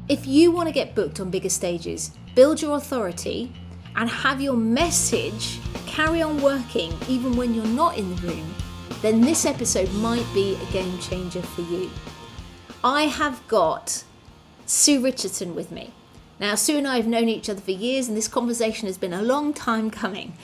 If you want to get booked on bigger stages, build your authority, and have your message carry on working even when you're not in the room, then this episode might be a game changer for you. I have got Sue Richardson with me. Now, Sue and I have known each other for years, and this conversation has been a long time coming.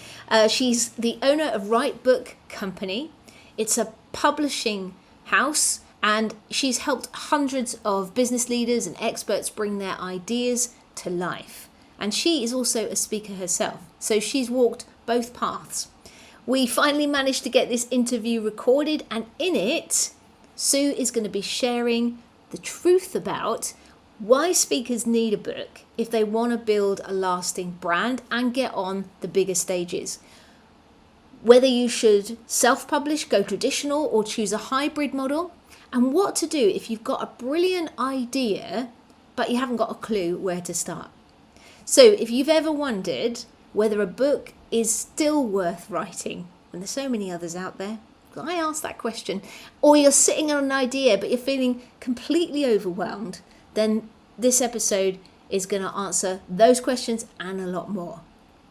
She's the owner of Write Book Company. It's a publishing house, and she's helped hundreds of business leaders and experts bring their ideas to life. And she is also a speaker herself, so she's walked both paths. We finally managed to get this interview recorded, and in it, Sue is going to be sharing the truth about why speakers need a book if they want to build a lasting brand and get on the bigger stages. Whether you should self-publish, go traditional, or choose a hybrid model, and what to do if you've got a brilliant idea but you haven't got a clue where to start. So if you've ever wondered whether a book is still worth writing, and there's so many others out there, I asked that question, or you're sitting on an idea but you're feeling completely overwhelmed, then this episode is going to answer those questions and a lot more.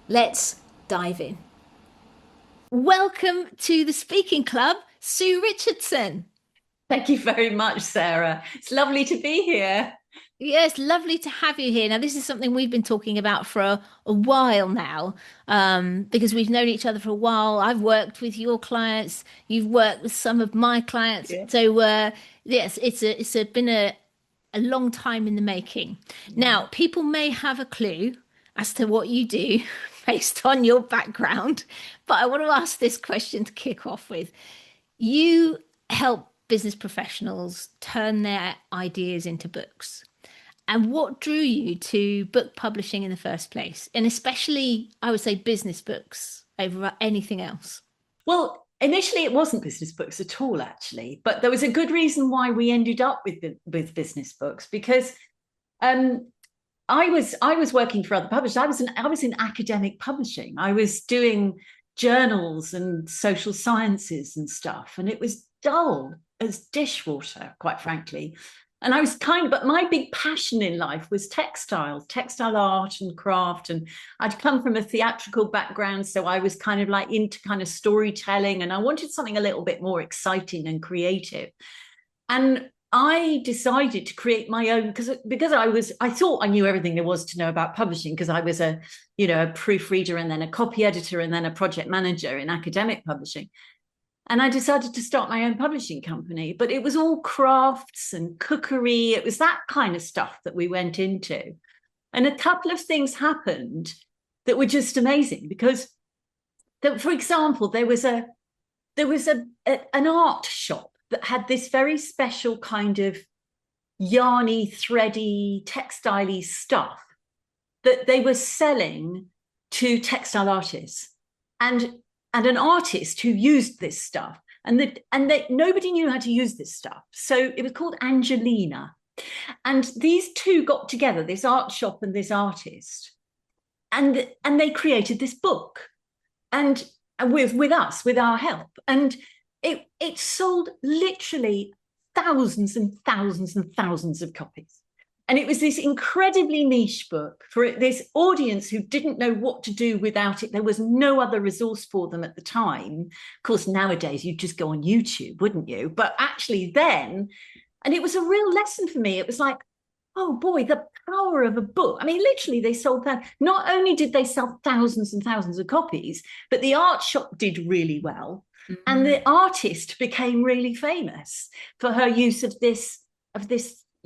Let's dive in. Welcome to the Speaking Club, Sue Richardson. Thank you very much, Sarah. It's lovely to be here. Yes, lovely to have you here. Now, this is something we've been talking about for a while now, because we've known each other for a while. I've worked with your clients. You've worked with some of my clients. Yeah. So, yes, it's been a long time in the making. Now, people may have a clue as to what you do based on your background, but I want to ask this question to kick off with. You help business professionals turn their ideas into books. And what drew you to book publishing in the first place? And especially, I would say, business books over anything else. Well, initially it wasn't business books at all, actually, but there was a good reason why we ended up with business books, because I was working for other publishers. I was in academic publishing. I was doing journals and social sciences and stuff, and it was dull as dishwater, quite frankly. And I was but my big passion in life was textile art and craft. And I'd come from a theatrical background, so I was kind of like into kind of storytelling, and I wanted something a little bit more exciting and creative. And I decided to create my own because I thought I knew everything there was to know about publishing, because I was a proofreader and then a copy editor and then a project manager in academic publishing. And I decided to start my own publishing company, but it was all crafts and cookery. It was that kind of stuff that we went into. And a couple of things happened that were just amazing, because, for example, there was an art shop that had this very special kind of yarny, thready, textile-y stuff that they were selling to textile artists. And an artist who used this stuff, and nobody knew how to use this stuff. So it was called Angelina. And these two got together, this art shop and this artist, and they created this book, and with us, with our help. And it sold literally thousands and thousands and thousands of copies. And it was this incredibly niche book for this audience who didn't know what to do without it. There was no other resource for them at the time. Of course, nowadays, you'd just go on YouTube, wouldn't you? But actually then, and it was a real lesson for me. It was like, oh boy, the power of a book. I mean, literally, they sold that. Not only did they sell thousands and thousands of copies, but the art shop did really well. Mm-hmm. And the artist became really famous for her use of this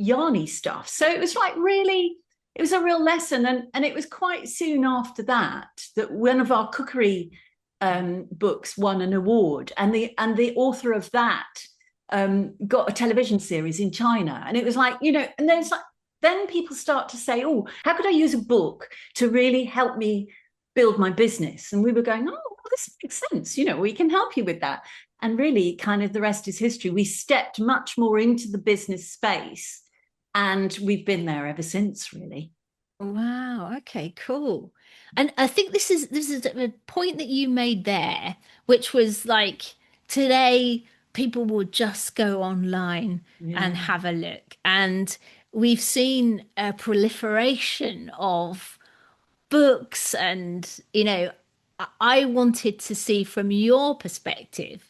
yarny stuff. So it was like really, it was a real lesson. And it was quite soon after that one of our cookery books won an award, and the author of that got a television series in China. And it was like, and then people start to say, oh, how could I use a book to really help me build my business? And we were going, oh, well, this makes sense, we can help you with that. And really, kind of the rest is history. We stepped much more into the business space, and we've been there ever since, really. Wow. Okay, cool. And I think this is a point that you made there, which was like, today people will just go online and have a look. And we've seen a proliferation of books, and I wanted to see from your perspective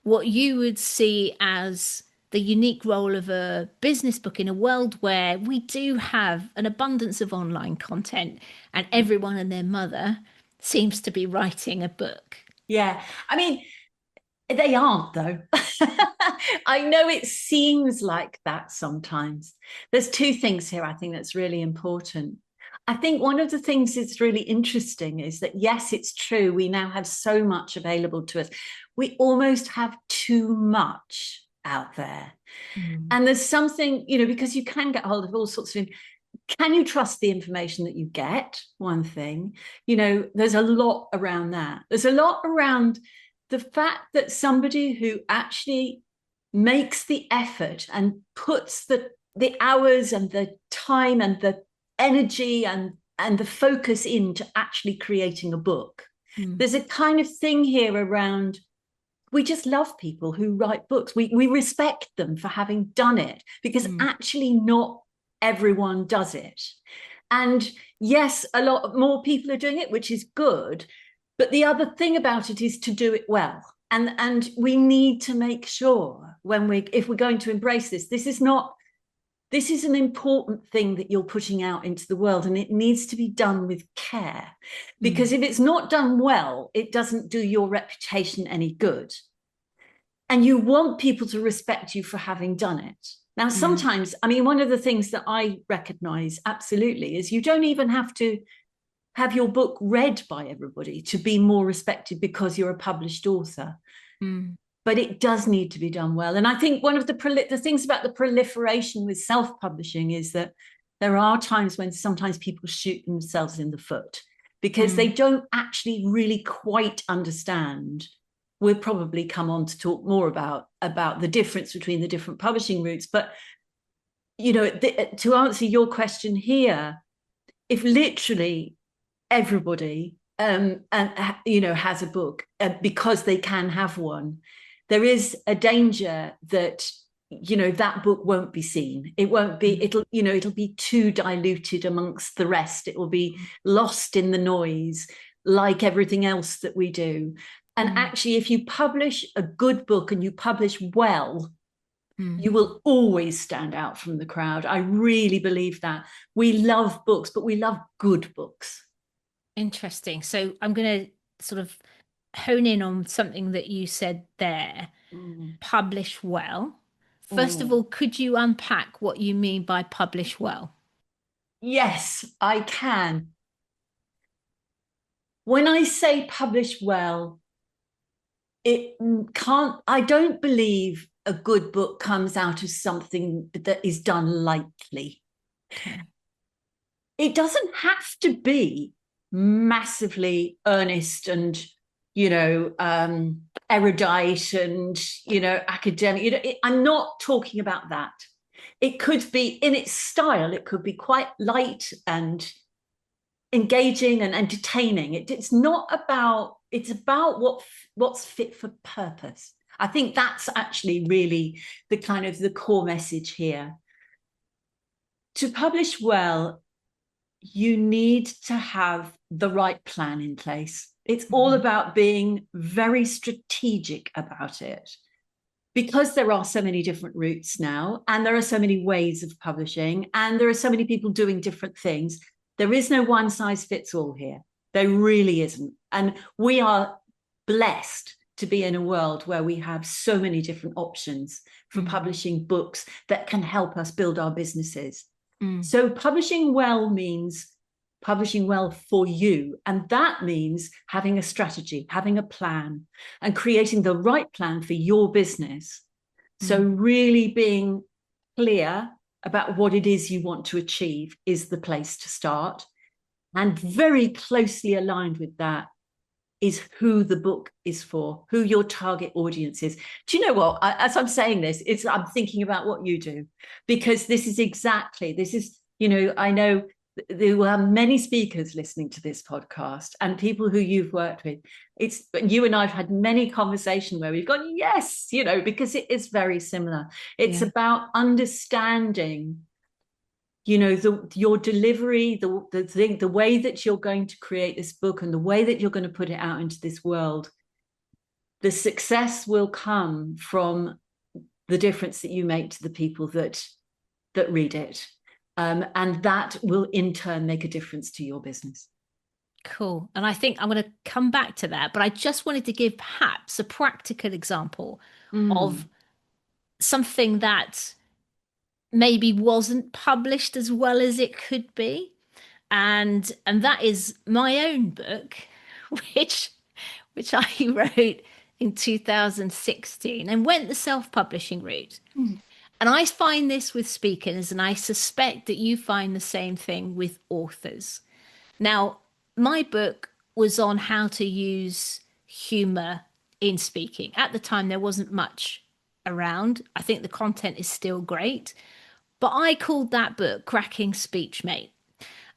what you would see as the unique role of a business book in a world where we do have an abundance of online content and everyone and their mother seems to be writing a book. Yeah. I mean, they aren't, though. I know it seems like that sometimes. There's two things here I think that's really important. I think one of the things that's really interesting is that, yes, it's true. We now have so much available to us. We almost have too much out there. Mm. And there's something, because you can get hold of all sorts of, can you trust the information that you get? One thing, there's a lot around that. There's a lot around the fact that somebody who actually makes the effort and puts the hours and the time and the energy and the focus into actually creating a book. There's a kind of thing here around, we just love people who write books. We respect them for having done it, because actually not everyone does it. And yes, a lot more people are doing it, which is good. But the other thing about it is to do it well. And we need to make sure if we're going to embrace this, this is an important thing that you're putting out into the world, and it needs to be done with care. Because if it's not done well, it doesn't do your reputation any good. And you want people to respect you for having done it. Now, sometimes, I mean, one of the things that I recognize absolutely is you don't even have to have your book read by everybody to be more respected because you're a published author. But it does need to be done well. And I think one of the things about the proliferation with self-publishing is that there are times when sometimes people shoot themselves in the foot because they don't actually really quite understand. We'll probably come on to talk more about the difference between the different publishing routes. But, to answer your question here, if literally everybody has a book because they can have one, there is a danger that that book won't be seen. It won't be, it'll be too diluted amongst the rest. It will be lost in the noise, like everything else that we do. And actually, if you publish a good book and you publish well, you will always stand out from the crowd. I really believe that. We love books, but we love good books. Interesting. So I'm going to sort of hone in on something that you said there. Publish well. First of all, could you unpack what you mean by publish well? Yes, I can. When I say publish well, I don't believe a good book comes out of something that is done lightly. Okay. It doesn't have to be massively earnest and erudite and academic. I'm not talking about that. It could be, in its style, it could be quite light and engaging and entertaining. It's about what's fit for purpose. I think that's actually really the kind of the core message here. To publish well, you need to have the right plan in place. It's all about being very strategic about it, because there are so many different routes now, and there are so many ways of publishing, and there are so many people doing different things. There is no one size fits all here. There really isn't. And we are blessed to be in a world where we have so many different options for publishing books that can help us build our businesses. So publishing well means publishing well for you. And that means having a strategy, having a plan, and creating the right plan for your business. So really being clear about what it is you want to achieve is the place to start. And very closely aligned with that is who the book is for, who your target audience is. Do you know what? As I'm saying this, I'm thinking about what you do, because this is, I know there were many speakers listening to this podcast and people who you've worked with. You and I've had many conversations where we've gone, yes, because it is very similar. It's about understanding you know, your delivery, the way that you're going to create this book and the way that you're going to put it out into this world, the success will come from the difference that you make to the people that read it. And that will in turn make a difference to your business. Cool. And I think I'm going to come back to that, but I just wanted to give perhaps a practical example of something that maybe wasn't published as well as it could be. And that is my own book, which I wrote in 2016 and went the self-publishing route. And I find this with speakers, and I suspect that you find the same thing with authors. Now, my book was on how to use humor in speaking. At the time, there wasn't much around. I think the content is still great, but I called that book Cracking Speech Mate.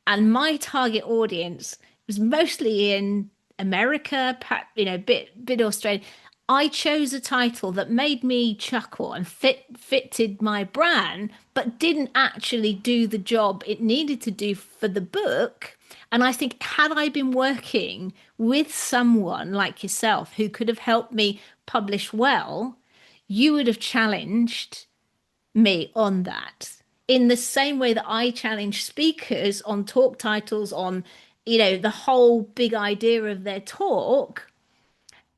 And my target audience was mostly in America, bit Australia. I chose a title that made me chuckle and fitted my brand, but didn't actually do the job it needed to do for the book. And I think had I been working with someone like yourself who could have helped me publish well, you would have challenged me on that in the same way that I challenge speakers on talk titles, on, the whole big idea of their talk.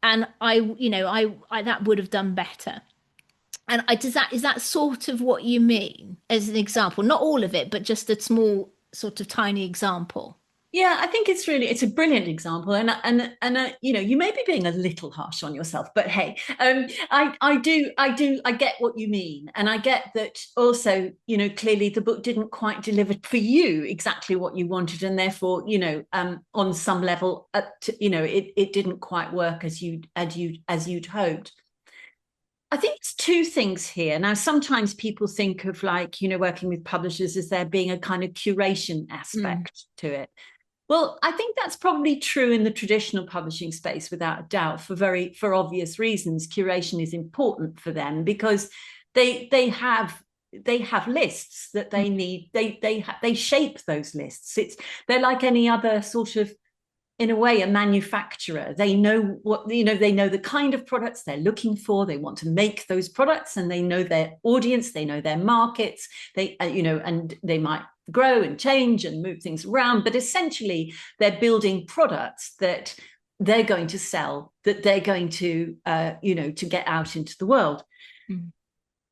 And I that would have done better. And is that sort of what you mean as an example? Not all of it, but just a small sort of tiny example. Yeah, I think it's a brilliant example, and you know, you may be being a little harsh on yourself, but hey, I get what you mean, and I get that also, you know, clearly the book didn't quite deliver for you exactly what you wanted, and therefore, you know, on some level, it didn't quite work as you'd hoped. I think it's two things here. Now, sometimes people think of, like, you know, working with publishers as there being a kind of curation aspect to it. Well, I think that's probably true in the traditional publishing space, without a doubt, for obvious reasons. Curation is important for them because they have lists that they need. They shape those lists. They're like any other sort of, in a way, a manufacturer. They know they know the kind of products they're looking for. They want to make those products, and they know their audience. They know their markets. And they might grow and change and move things around, but essentially they're building products that they're going to sell, that they're going to to get out into the world.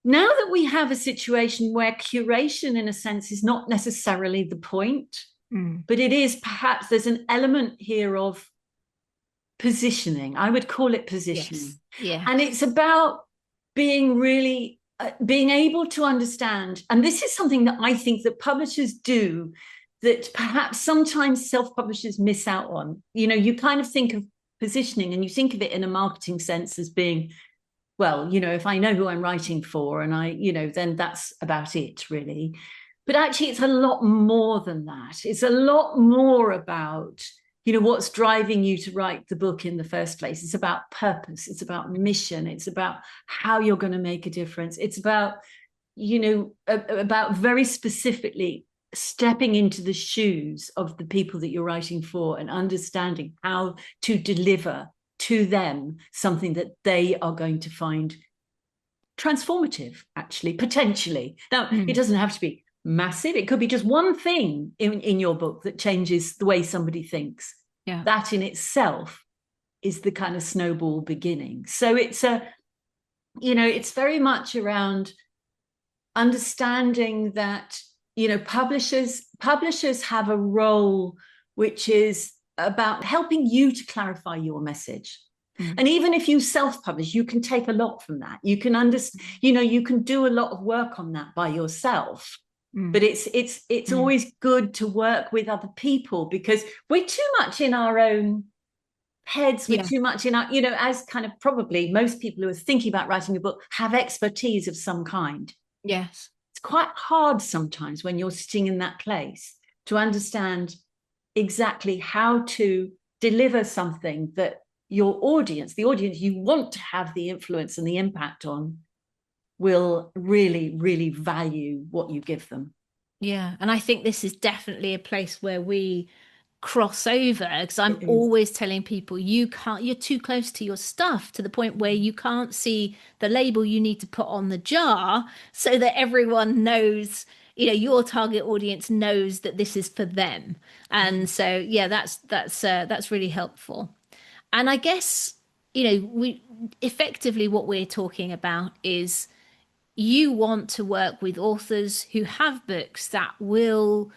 Now that we have a situation where curation, in a sense, is not necessarily the point, but it is, perhaps there's an element here of positioning. I would call it positioning. Yes. Yeah. And it's about being really being able to understand, and this is something that I think that publishers do that perhaps sometimes self-publishers miss out on. You know, you kind of think of positioning and you think of it in a marketing sense as being, well, you know, if I know who I'm writing for and then that's about it, really. But actually, it's a lot more than that. It's a lot more about, you know, what's driving you to write the book in the first place. It's about purpose. It's about mission. It's about how you're going to make a difference. It's about, you know, about very specifically stepping into the shoes of the people that you're writing for and understanding how to deliver to them something that they are going to find transformative, actually, potentially. Now, it doesn't have to be massive. It could be just one thing in your book that changes the way somebody thinks. Yeah. That in itself is the kind of snowball beginning. So it's it's very much around understanding that, you know, publishers have a role which is about helping you to clarify your message. And even if you self-publish, you can take a lot from that. You can understand, you know, you can do a lot of work on that by yourself. But it's always good to work with other people, because we're too much in our own heads. We're too much in our, you know, as kind of probably most people who are thinking about writing a book have expertise of some kind. Yes. It's quite hard sometimes when you're sitting in that place to understand exactly how to deliver something that your audience, the audience you want to have the influence and the impact on, will really, really value what you give them. Yeah. And I think this is definitely a place where we cross over, because I'm It is. always telling people you can't, you're too close to your stuff to the point where you can't see the label you need to put on the jar so that everyone knows, your target audience knows that this is for them. And so yeah, that's really helpful. And I guess, we effectively what we're talking about is you want to work with authors who have books that will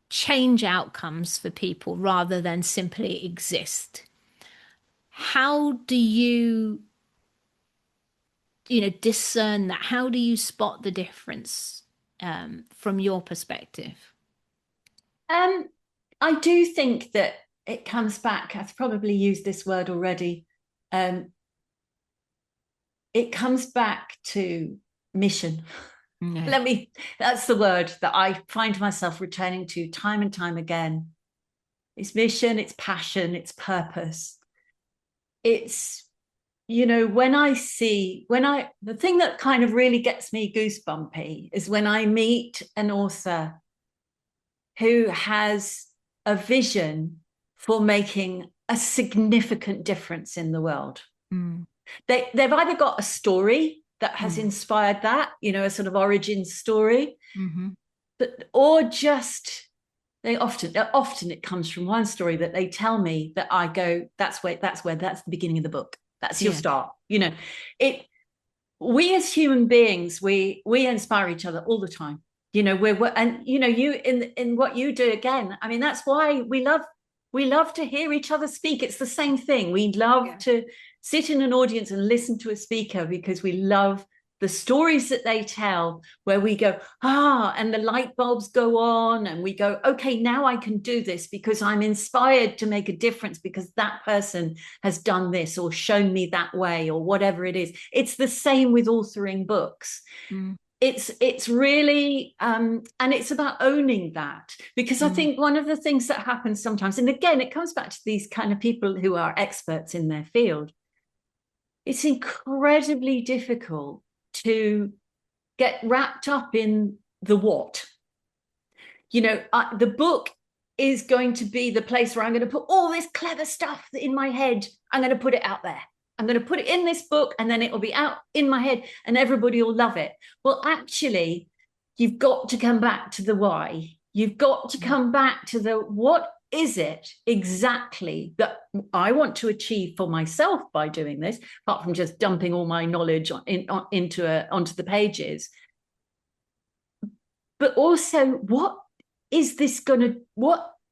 change outcomes for people rather than simply exist. How do discern that? How do you spot the difference from your perspective? Um, I do think that it comes back. I've probably used this word already. Um, it comes back to mission. No. That's the word that I find myself returning to time and time again. It's mission, it's passion, it's purpose. It's, the thing that kind of really gets me goosebumpy is when I meet an author who has a vision for making a significant difference in the world. Mm, They've either got a story that has mm, inspired that, a sort of origin story, mm-hmm. but or just they often it comes from one story that they tell me that I go, that's the beginning of the book. That's your Yeah. start. It we as human beings, we inspire each other all the time. We're and you in what you do again. I mean, that's why we love to hear each other speak. It's the same thing. We love Yeah. to sit in an audience and listen to a speaker because we love the stories that they tell, where we go, and the light bulbs go on, and we go, okay, now I can do this because I'm inspired to make a difference because that person has done this or shown me that way or whatever it is. It's the same with authoring books. Mm, It's really and it's about owning that, because I mm, think one of the things that happens sometimes, and again it comes back to these kind of people who are experts in their field, it's incredibly difficult to get wrapped up in the what. The book is going to be the place where I'm going to put all this clever stuff in my head. I'm going to put it out there. I'm going to put it in this book, and then it will be out in my head and everybody will love it. Well, actually, you've got to come back to the why. You've got to mm, come back to the what is it exactly that I want to achieve for myself by doing this, apart from just dumping all my knowledge onto the pages. But also, what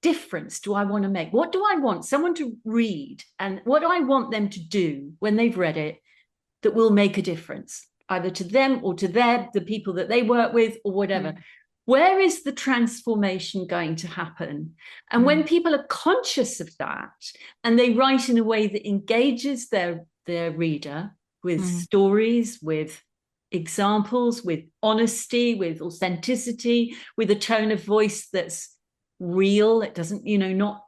difference do I want to make? What do I want someone to read, and what do I want them to do when they've read it that will make a difference, either to them or to the people that they work with or whatever? mm, Where is the transformation going to happen? And when mm, people are conscious of that and they write in a way that engages their reader with mm, stories, with examples, with honesty, with authenticity, with a tone of voice that's real. It doesn't,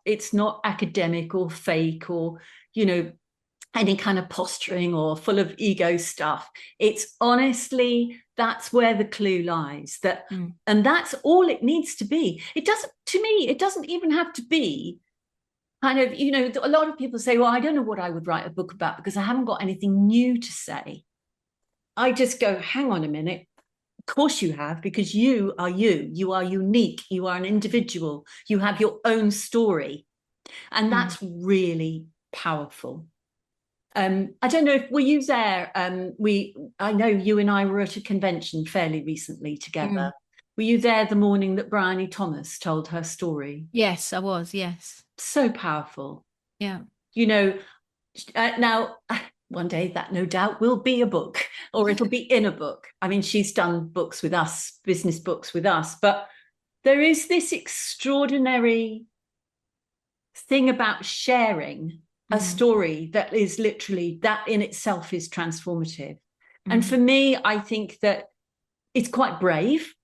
it's not academic or fake or, any kind of posturing or full of ego stuff. It's honestly, that's where the clue lies. mm, And that's all it needs to be. It doesn't, to me, it doesn't even have to be kind of, a lot of people say, well, I don't know what I would write a book about because I haven't got anything new to say. I just go, hang on a minute. Of course you have, because you are you. You are unique. You are an individual. You have your own story. And mm, that's really powerful. I don't know if were you there. I know you and I were at a convention fairly recently mm. together. Were you there the morning that Bryony Thomas told her story? Yes, I was. Yes. So powerful. Yeah. You know, now one day that no doubt will be a book, or it'll be in a book. I mean, she's done books with us, business books with us, but there is this extraordinary thing about sharing a Mm, story that is literally, that in itself is transformative. And mm, for me, I think that it's quite brave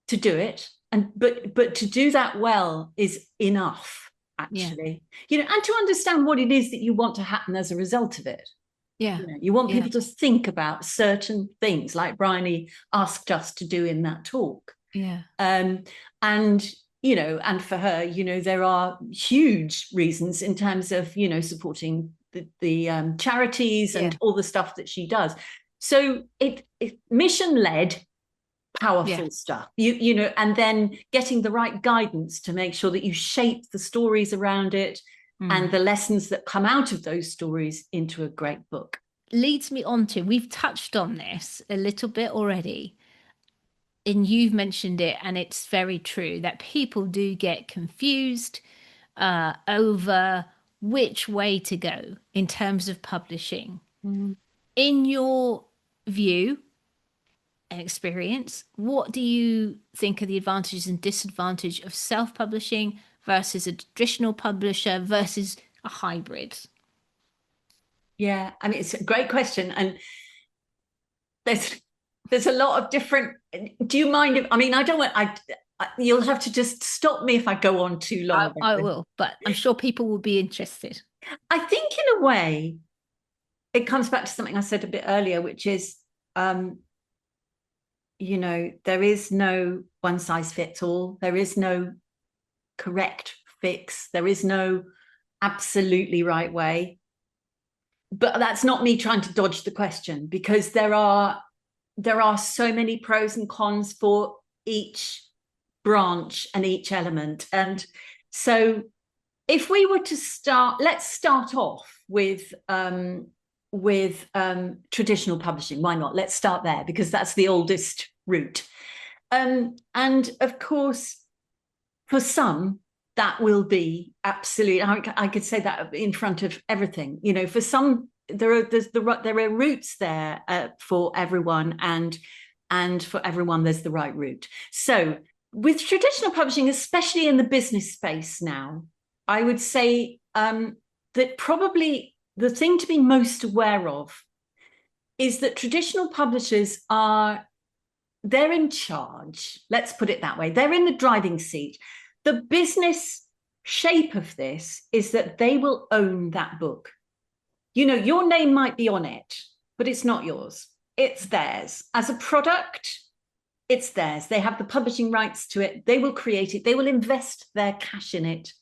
to do it, and but to do that well is enough, yeah. actually, and to understand what it is that you want to happen as a result of it. Yeah. You know, you want Yeah. people to think about certain things, like Bryony asked us to do in that talk. Yeah. And you know, and for her, you know, there are huge reasons in terms of, you know, supporting the charities and all the stuff that she does. So it mission led, powerful stuff. You know, and then getting the right guidance to make sure that you shape the stories around it and the lessons that come out of those stories into a great book. Leads me on to, we've touched on this a little bit already, and you've mentioned it, and it's very true that people do get confused over which way to go in terms of publishing. In your view and experience, what do you think are the advantages and disadvantages of self-publishing versus a traditional publisher versus a hybrid? Yeah, I mean, it's a great question. And there's a lot of different. Do you mind if, I mean, I don't want, you'll have to just stop me if I go on too long. I will, but I'm sure people will be interested. I think in a way, it comes back to something I said a bit earlier, which is, you know, there is no one size fits all. There is no correct fix. There is no absolutely right way. But that's not me trying to dodge the question, because there are so many pros and cons for each branch and each element. And so if we were to start, let's start off with traditional publishing. Why not? Let's start there, because that's the oldest route. And of course, for some, that will be absolutely, I could say that in front of everything. You know, for some, there are routes there for everyone, and for everyone, there's the right route. So with traditional publishing, especially in the business space now, I would say that probably the thing to be most aware of is that traditional publishers they're in charge. Let's put it that way. They're in the driving seat. The business shape of this is that they will own that book. You know, your name might be on it, but it's not yours. It's theirs. As a product, it's theirs. They have the publishing rights to it. They will create it. They will invest their cash in it.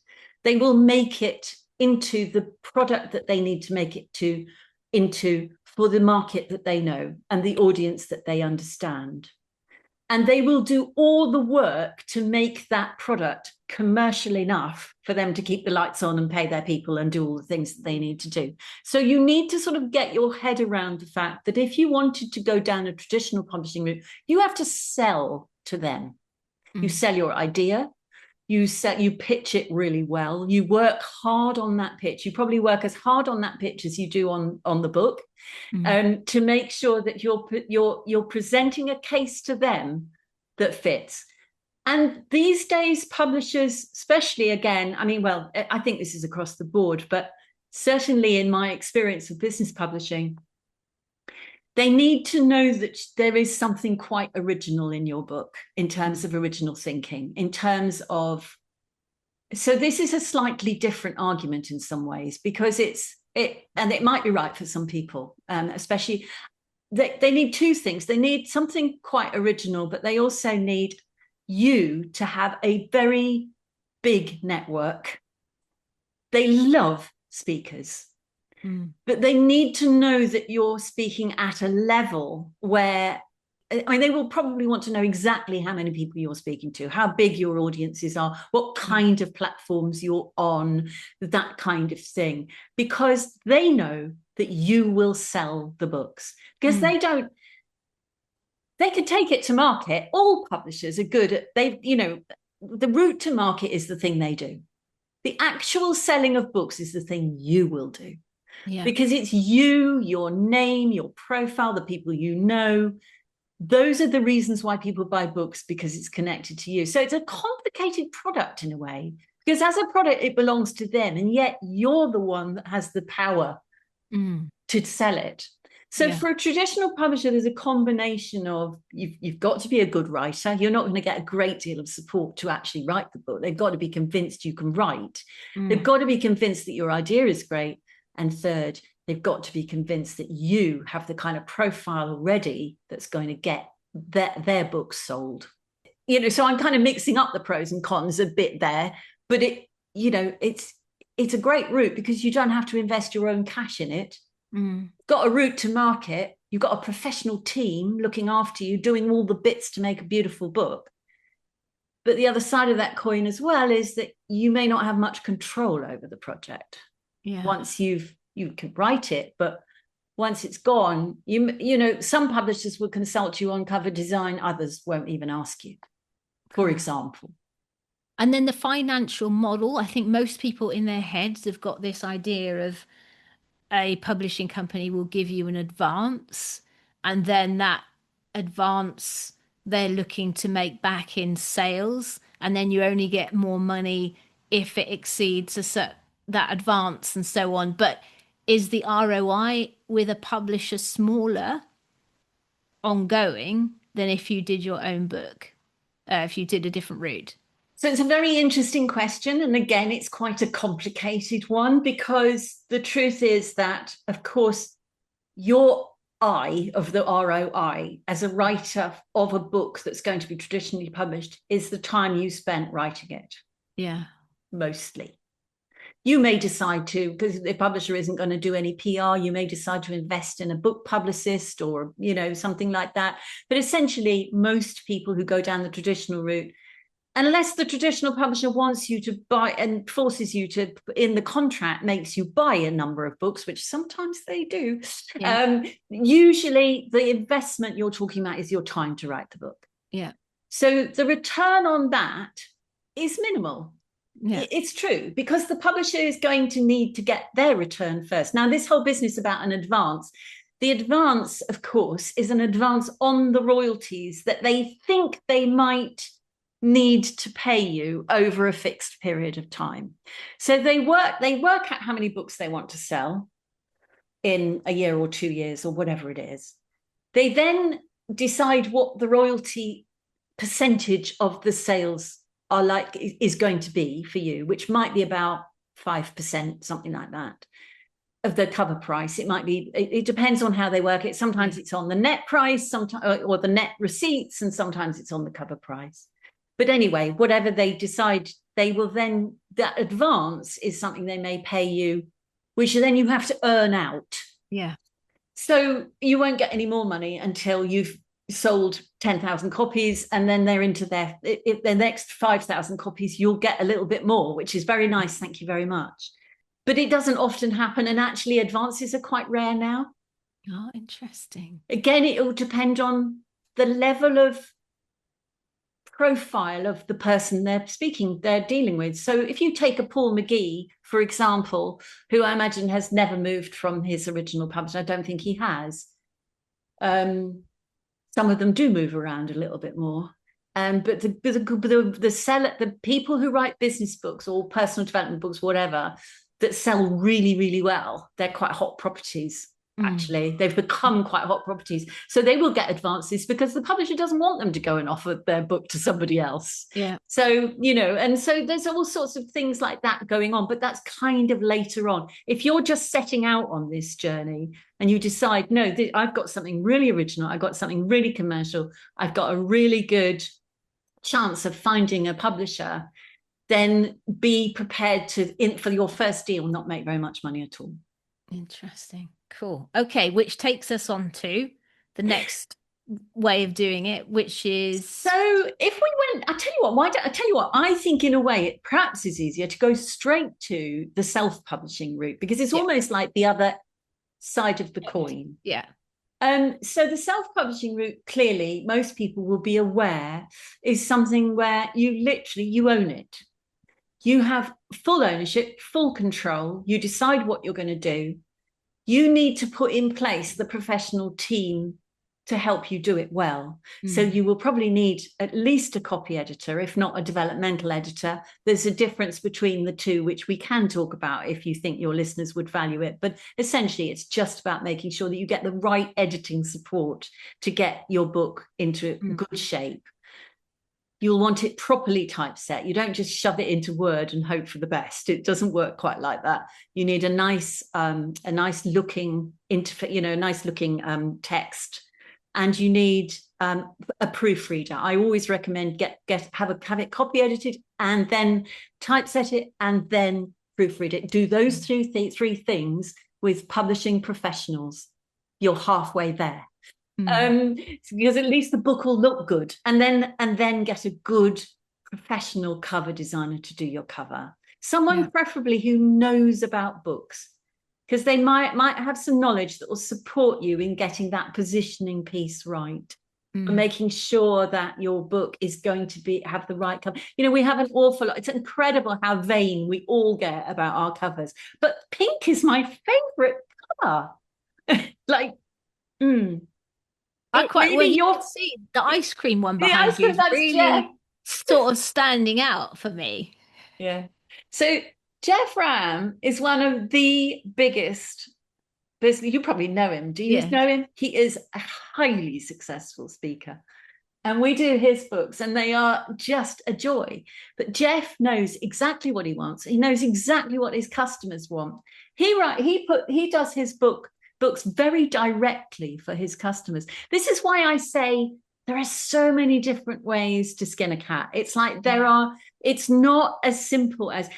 They will make it into the product that they need to make it into for the market that they know and the audience that they understand. And they will do all the work to make that product commercial enough for them to keep the lights on and pay their people and do all the things that they need to do. So you need to sort of get your head around the fact that if you wanted to go down a traditional publishing route, you have to sell to them. You sell your idea. You pitch it really well. You work hard on that pitch. You probably work as hard on that pitch as you do on the book, to make sure that you're presenting a case to them that fits. And these days, publishers, especially, again, I mean, well, I think this is across the board, but certainly in my experience of business publishing, they need to know that there is something quite original in your book in terms of original thinking, in terms of, so this is a slightly different argument in some ways, because and it might be right for some people, especially, they need two things. They need something quite original, but they also need you to have a very big network. They love speakers. But they need to know that you're speaking at a level where, I mean, they will probably want to know exactly how many people you're speaking to, how big your audiences are, what kind of platforms you're on, that kind of thing, because they know that you will sell the books. Because they can take it to market. All publishers are good at, the route to market is the thing they do. The actual selling of books is the thing you will do. Yeah. Because it's you, your name, your profile, the people you know. Those are the reasons why people buy books, because it's connected to you. So it's a complicated product in a way, because as a product, it belongs to them. And yet you're the one that has the power to sell it. So for a traditional publisher, there's a combination of, you've got to be a good writer. You're not going to get a great deal of support to actually write the book. They've got to be convinced you can write. They've got to be convinced that your idea is great. And third, They've got to be convinced that you have the kind of profile already that's going to get their books sold. So I'm kind of mixing up the pros and cons a bit there, but it's a great route because you don't have to invest your own cash in it. Got a route to market. You've got a professional team looking after you, doing all the bits to make a beautiful book. But the other side of that coin as well is that you may not have much control over the project. Once you can write it, but once it's gone, some publishers will consult you on cover design, others won't even ask you, for example. And then the financial model, I think most people in their heads have got this idea of a publishing company will give you an advance, and then that advance they're looking to make back in sales, and then you only get more money if it exceeds that advance and so on. But is the ROI with a publisher smaller ongoing than if you did your own book, if you did a different route? So it's a very interesting question. And again, it's quite a complicated one because the truth is that, of course, your eye of the ROI as a writer of a book that's going to be traditionally published is the time you spent writing it. Yeah. Mostly. You may decide to, because the publisher isn't going to do any PR, you may decide to invest in a book publicist or, something like that. But essentially, most people who go down the traditional route, unless the traditional publisher wants you to buy and forces you to, in the contract, makes you buy a number of books, which sometimes they do. Yeah. Usually the investment you're talking about is your time to write the book. Yeah. So the return on that is minimal. Yeah. It's true, because the publisher is going to need to get their return first. Now, this whole business about an advance, the advance, of course, is an advance on the royalties that they think they might need to pay you over a fixed period of time. So they work out how many books they want to sell in a year or 2 years or whatever it is. They then decide what the royalty percentage of the sales is going to be for you, which might be about 5%, something like that, of the cover price. It might be, it depends on how they work it. Sometimes it's on the net price, sometimes, or the net receipts, and sometimes it's on the cover price. But anyway, whatever they decide, they will then, that advance is something they may pay you, which then you have to earn out. Yeah. So you won't get any more money until you've sold 10,000 copies, and then they're into their next 5,000 copies, you'll get a little bit more, which is very nice. Thank you very much. But it doesn't often happen. And actually advances are quite rare now. Oh, interesting. Again, it will depend on the level of profile of the person they're dealing with. So if you take a Paul McGee, for example, who I imagine has never moved from his original publisher, I don't think he has. Some of them do move around a little bit more. But the people who write business books or personal development books, whatever, that sell really, really well, they're quite hot properties. Actually, they've become quite hot properties. So they will get advances because the publisher doesn't want them to go and offer their book to somebody else. Yeah. So, and so there's all sorts of things like that going on, but that's kind of later on. If you're just setting out on this journey and you decide, no, I've got something really original, I've got something really commercial, I've got a really good chance of finding a publisher, then be prepared for your first deal, not make very much money at all. Interesting. Cool. Okay, which takes us on to the next way of doing it, which is, so if we went, I tell you what, I think in a way it perhaps is easier to go straight to the self-publishing route, because it's almost like the other side of the coin. Yeah. So the self-publishing route, clearly most people will be aware, is something where you own it. You have full ownership, full control. You decide what you're going to do. You need to put in place the professional team to help you do it well. So you will probably need at least a copy editor, if not a developmental editor. There's a difference between the two, which we can talk about if you think your listeners would value it. But essentially, it's just about making sure that you get the right editing support to get your book into good shape. You'll want it properly typeset. You don't just shove it into Word and hope for the best. It doesn't work quite like that. You need a nice looking interface, a nice looking text, and you need a proofreader. I always recommend have it copy edited and then typeset it and then proofread it. Do those three things with publishing professionals. You're halfway there. Because at least the book will look good, and then get a good professional cover designer to do your cover. Someone preferably who knows about books, because they might have some knowledge that will support you in getting that positioning piece right, and making sure that your book is going to have the right cover. We have an awful lot. It's incredible how vain we all get about our covers, but pink is my favorite color. like I quite well, you can see the ice cream one behind you is really sort of standing out for me. Yeah. So Jeff Ram is one of the biggest business. You probably know him. Do you know him? He is a highly successful speaker. And we do his books and they are just a joy. But Jeff knows exactly what he wants. He knows exactly what his customers want. He does his books very directly for his customers. This is why I say there are so many different ways to skin a cat. It's like it's not as simple as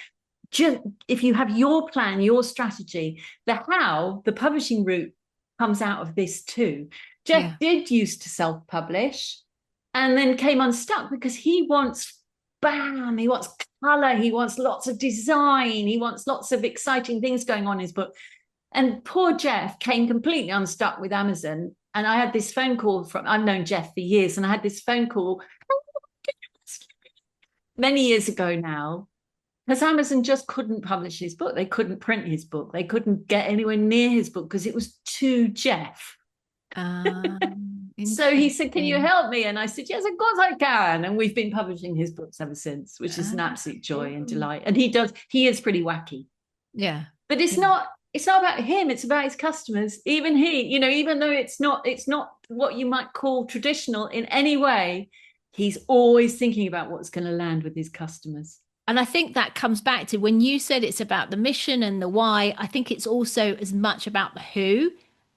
just if you have your plan, your strategy, the publishing route comes out of this too. Jeff did used to self-publish and then came unstuck because he wants color, he wants lots of design, he wants lots of exciting things going on in his book. And poor Jeff came completely unstuck with Amazon. And I had this phone call I've known Jeff for years, and I had this phone call many years ago now, because Amazon just couldn't publish his book. They couldn't print his book. They couldn't get anywhere near his book because it was too Jeff. So he said, can you help me? And I said, yes, of course I can. And we've been publishing his books ever since, which is an absolute joy and delight. And he is pretty wacky. Yeah. But it's not about him, it's about his customers. Even even though it's not what you might call traditional in any way, he's always thinking about what's going to land with his customers. And I think that comes back to when you said it's about the mission and the why. I think it's also as much about the who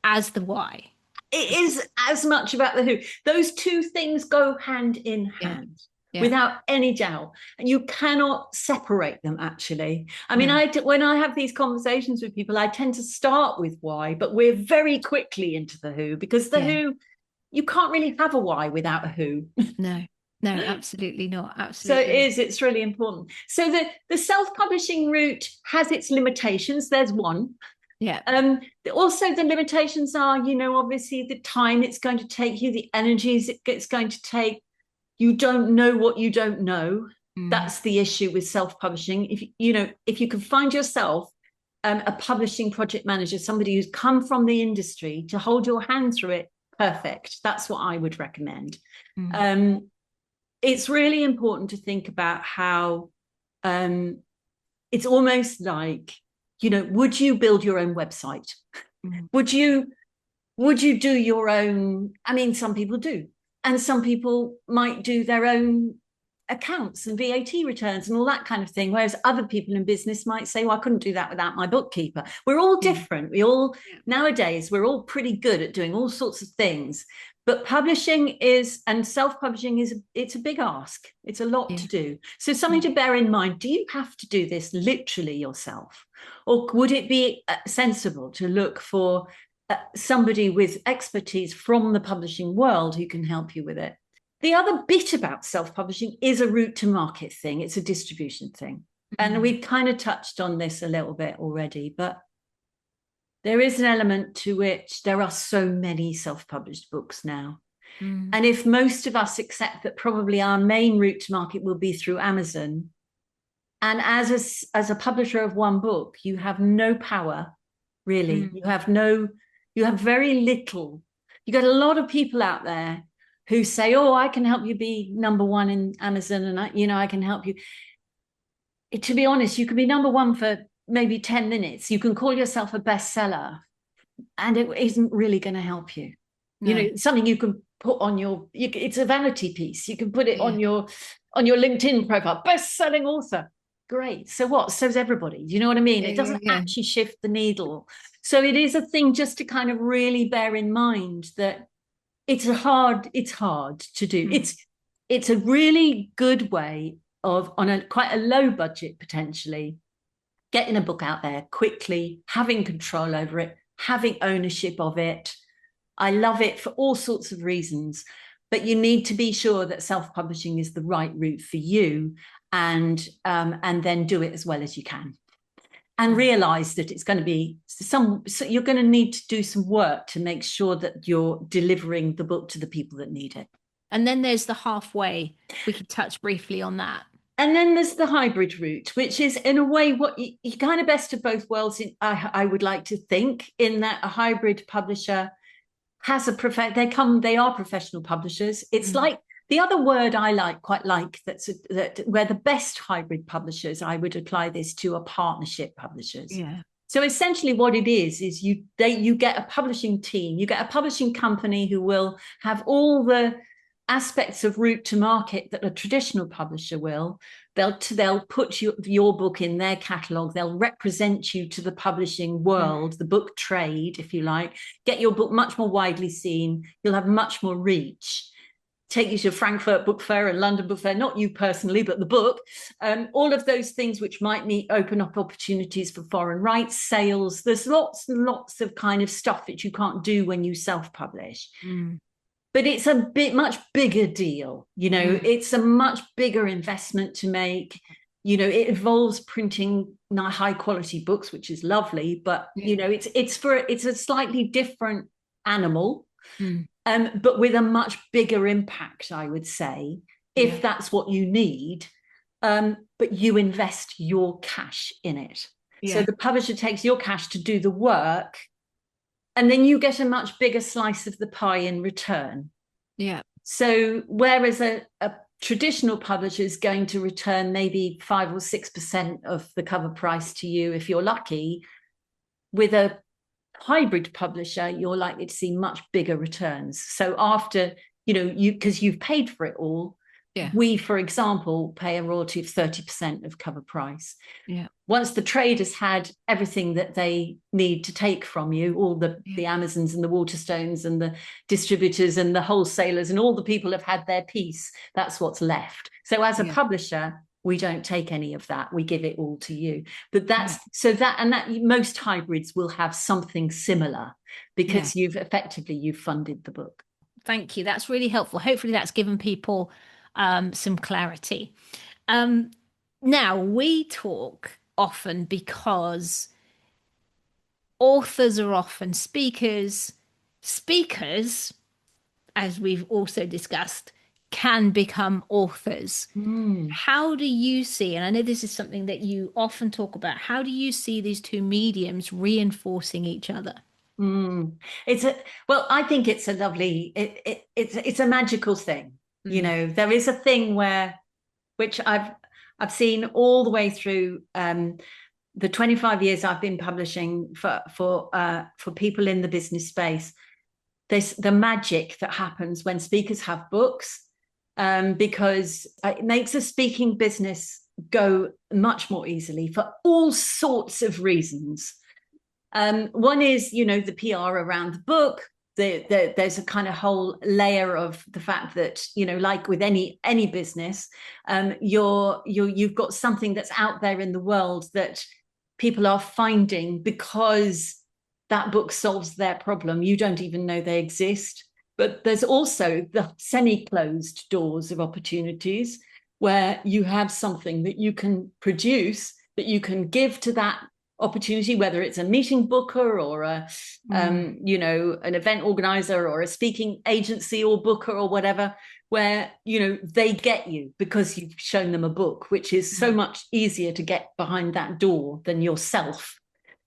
as the why. It is as much about the who. Those two things go hand in hand. Yeah. Without any doubt, and you cannot separate them. Actually, I mean, when I have these conversations with people, I tend to start with why, but we're very quickly into the who, because the who, you can't really have a why without a who. No, absolutely not. Absolutely. So it's really important. So the self-publishing route has its limitations. There's one. Yeah. Also, the limitations are, obviously the time it's going to take you, the energies it's going to take. You don't know what you don't know. That's the issue with self-publishing. If you can find yourself a publishing project manager, somebody who's come from the industry to hold your hand through it, perfect. That's what I would recommend. It's really important to think about how it's almost like, would you build your own website? Would you do your own? I mean, some people do. And some people might do their own accounts and VAT returns and all that kind of thing. Whereas other people in business might say, well, I couldn't do that without my bookkeeper. We're all different. Nowadays, we're all pretty good at doing all sorts of things. But publishing and self-publishing it's a big ask. It's a lot to do. So something to bear in mind, do you have to do this literally yourself? Or would it be sensible to look for somebody with expertise from the publishing world who can help you with it? The other bit about self-publishing is a route to market thing. It's a distribution thing. And we've kind of touched on this a little bit already, but there is an element to which there are so many self-published books now. And if most of us accept that probably our main route to market will be through Amazon, and as a publisher of one book, you have no power, really. You have very little. You got a lot of people out there who say, oh, I can help you be number one in Amazon, and I can help you. To be honest, you can be number one for maybe 10 minutes. You can call yourself a bestseller, and it isn't really going to help you. No. Something you can put on it's a vanity piece. You can put it Yeah. on your LinkedIn profile, best-selling author. Great. So what? So's everybody. Do you know what I mean? Yeah, It yeah, doesn't yeah. actually shift the needle. So it is a thing just to kind of really bear in mind that it's hard to do. Mm. It's a really good way of, on a quite a low budget potentially, getting a book out there quickly, having control over it, having ownership of it. I love it for all sorts of reasons, but you need to be sure that self-publishing is the right route for you, and then do it as well as you can. And realize that it's going to be so you're going to need to do some work to make sure that you're delivering the book to the people that need it. And then there's the halfway. If we could touch briefly on that. And then there's the hybrid route, which is in a way what you kind of best of both worlds. I would like to think, in that a hybrid publisher has they are professional publishers. It's like the other word I quite like, that where the best hybrid publishers, I would apply this to, are partnership publishers. Yeah. So essentially what it is you get a publishing team, you get a publishing company who will have all the aspects of route to market that a traditional publisher will. They'll put your book in their catalogue. They'll represent you to the publishing world, the book trade, if you like, get your book much more widely seen. You'll have much more reach. Take you to Frankfurt Book Fair and London Book Fair, not you personally, but the book. All of those things which might open up opportunities for foreign rights sales. There's lots and lots of kind of stuff that you can't do when you self-publish. But it's a much bigger deal. It's a much bigger investment to make. It involves printing high quality books, which is lovely, but it's a slightly different animal, but with a much bigger impact, I would say, if that's what you need. But you invest your cash in it. So the publisher takes your cash to do the work, and then you get a much bigger slice of the pie in return. Yeah. So whereas a traditional publisher is going to return maybe 5 or 6% of the cover price to you, if you're lucky, with a hybrid publisher, you're likely to see much bigger returns. So after, because you've paid for it all, we, for example, pay a royalty of 30% of cover price. Yeah. Once the trade has had everything that they need to take from you, all the Amazons and the Waterstones and the distributors and the wholesalers and all the people have had their piece, that's what's left. So as a publisher, we don't take any of that. We give it all to you. But most hybrids will have something similar, because you've funded the book. Thank you. That's really helpful. Hopefully that's given people some clarity. Now, we talk often because authors are often speakers. Speakers, as we've also discussed, can become authors. How do you see, and I know this is something that you often talk about, how do you see these two mediums reinforcing each other? I think it's a lovely, it's a magical thing. There is a thing which I've seen all the way through the 25 years I've been publishing for people in the business space. There's the magic that happens when speakers have books, because it makes a speaking business go much more easily for all sorts of reasons. One is, the PR around the book. There's a kind of whole layer of the fact that, like with any business, you've got something that's out there in the world that people are finding because that book solves their problem. You don't even know they exist. But there's also the semi-closed doors of opportunities where you have something that you can produce, that you can give to that opportunity, whether it's a meeting booker or an event organizer or a speaking agency or booker or whatever, where they get you because you've shown them a book, which is so much easier to get behind that door than yourself.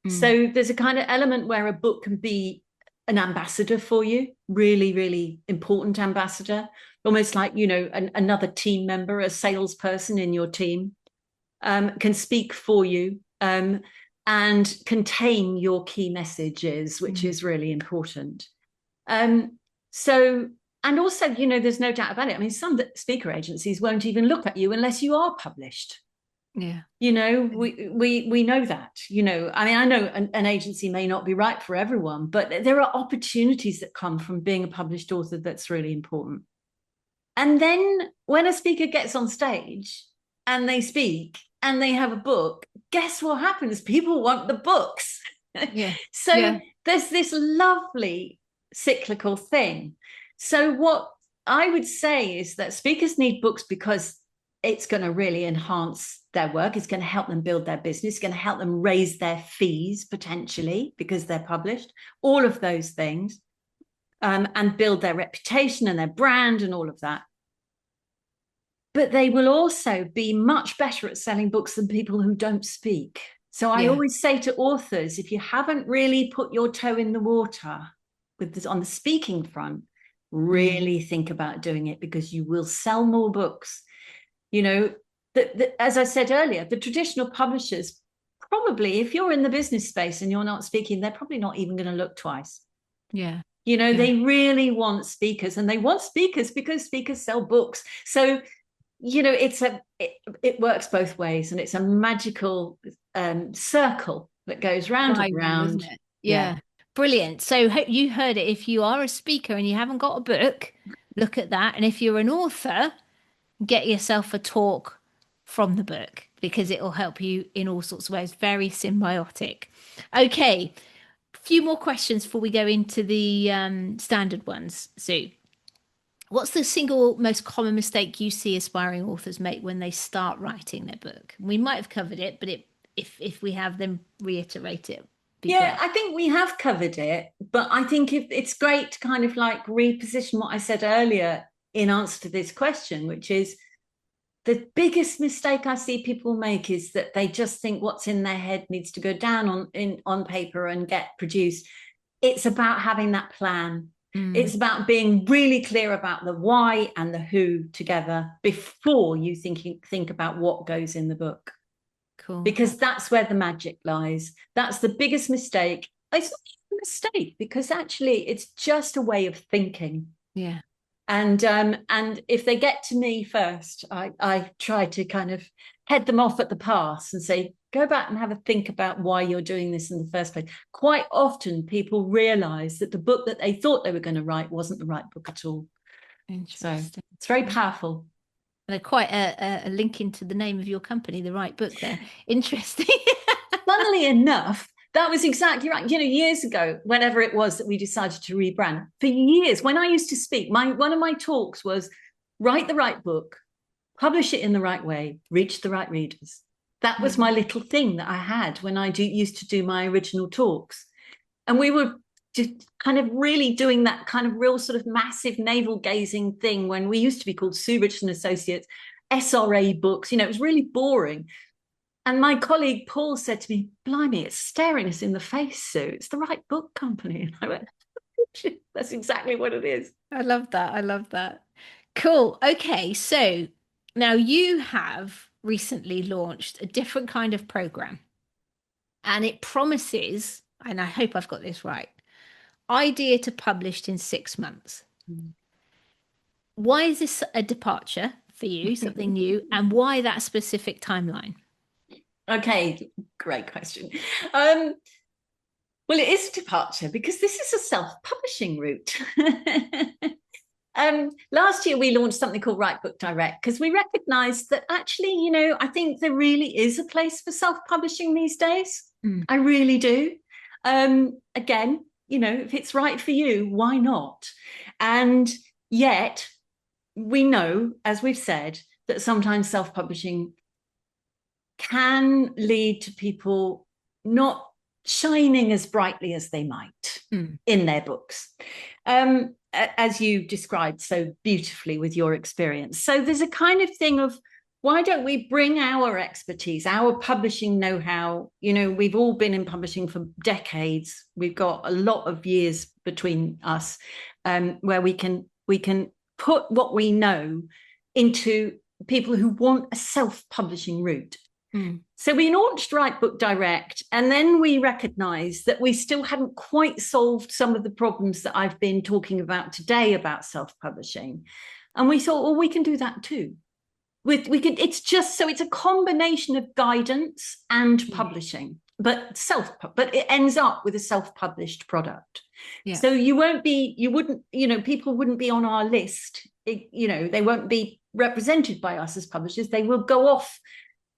So there's a kind of element where a book can be an ambassador for you, really, really important ambassador, almost like another team member, a salesperson in your team, can speak for you, and contain your key messages, which is really important. So And also, you know, there's no doubt about it. I mean, some speaker agencies won't even look at you unless you are published. Yeah. You know, we know that, you know. I mean, I know an agency may not be right for everyone, but there are opportunities that come from being a published author that's really important. And then when a speaker gets on stage and they speak and they have a book, guess what happens? People want the books. Yeah. So Yeah. there's this lovely cyclical thing. So what I would say is that speakers need books because it's going to really enhance their work. It's going to help them build their business. It's going to help them raise their fees potentially because they're published. All of those things. And build their reputation and their brand and all of that. But they will also be much better at selling books than people who don't speak. So I always say to authors, if you haven't really put your toe in the water with this on the speaking front, really think about doing it, because you will sell more books. You know, as I said earlier, the traditional publishers, probably, if you're in the business space and you're not speaking, they're probably not even going to look twice. Yeah. You know, they really want speakers, and they want speakers because speakers sell books. So, you know, it works both ways, and it's a magical circle that goes round and round, isn't it? Yeah. Brilliant. So hope you heard it. If you are a speaker and you haven't got a book, look at that. And if you're an author, get yourself a talk from the book, because it will help you in all sorts of ways. Very symbiotic. Okay. Few more questions before we go into the standard ones. Sue, what's the single most common mistake you see aspiring authors make when they start writing their book? We might have covered it, but if we have, then reiterate it. Yeah, I think we have covered it, but I think it's great to kind of like reposition what I said earlier in answer to this question, which is the biggest mistake I see people make is that they just think what's in their head needs to go down on paper and get produced. It's about having that plan. It's about being really clear about the why and the who together before you think about what goes in the book. Cool. Because that's where the magic lies. That's the biggest mistake. It's not a mistake, because actually it's just a way of thinking. Yeah. And if they get to me first, I try to kind of head them off at the pass and say, go back and have a think about why you're doing this in the first place. Quite often people realize that the book that they thought they were going to write wasn't the right book at all. Interesting. So it's very powerful. And quite a link into the name of your company, the right book there. Interesting. Funnily enough, that was exactly right. You know, years ago, whenever it was that we decided to rebrand, for years, when I used to speak, one of my talks was write the right book, publish it in the right way, reach the right readers. That was my little thing that I had when I used to do my original talks. And we were just kind of really doing that kind of real sort of massive navel gazing thing when we used to be called Sue Richardson Associates, SRA books. You know, it was really boring. And my colleague Paul said to me, blimey, it's staring us in the face, Sue. It's the right book company. And I went, that's exactly what it is. I love that. I love that. Cool. Okay. So now you have recently launched a different kind of program, and it promises, and I hope I've got this right, idea to published in 6 months. Why is this a departure for you, something new, and why that specific timeline? Okay, great question. Well, it is a departure because this is a self-publishing route. Last year, we launched something called Write Book Direct because we recognized that actually, you know, I think there really is a place for self-publishing these days. I really do. Again, you know, if it's right for you, why not? And yet, we know, as we've said, that sometimes self-publishing can lead to people not shining as brightly as they might in their books, as you described so beautifully with your experience. So there's a kind of thing of, why don't we bring our expertise, our publishing know-how? You know, we've all been in publishing for decades. We've got a lot of years between us, where we can put what we know into people who want a self-publishing route. Mm. So we launched Write Book Direct, and then we recognized that we still hadn't quite solved some of the problems that I've been talking about today about self-publishing. And we thought, well, we can do that too. We could, it's a combination of guidance and publishing, but it ends up with a self-published product. Yeah. So you wouldn't, people wouldn't be on our list. They won't be represented by us as publishers. They will go off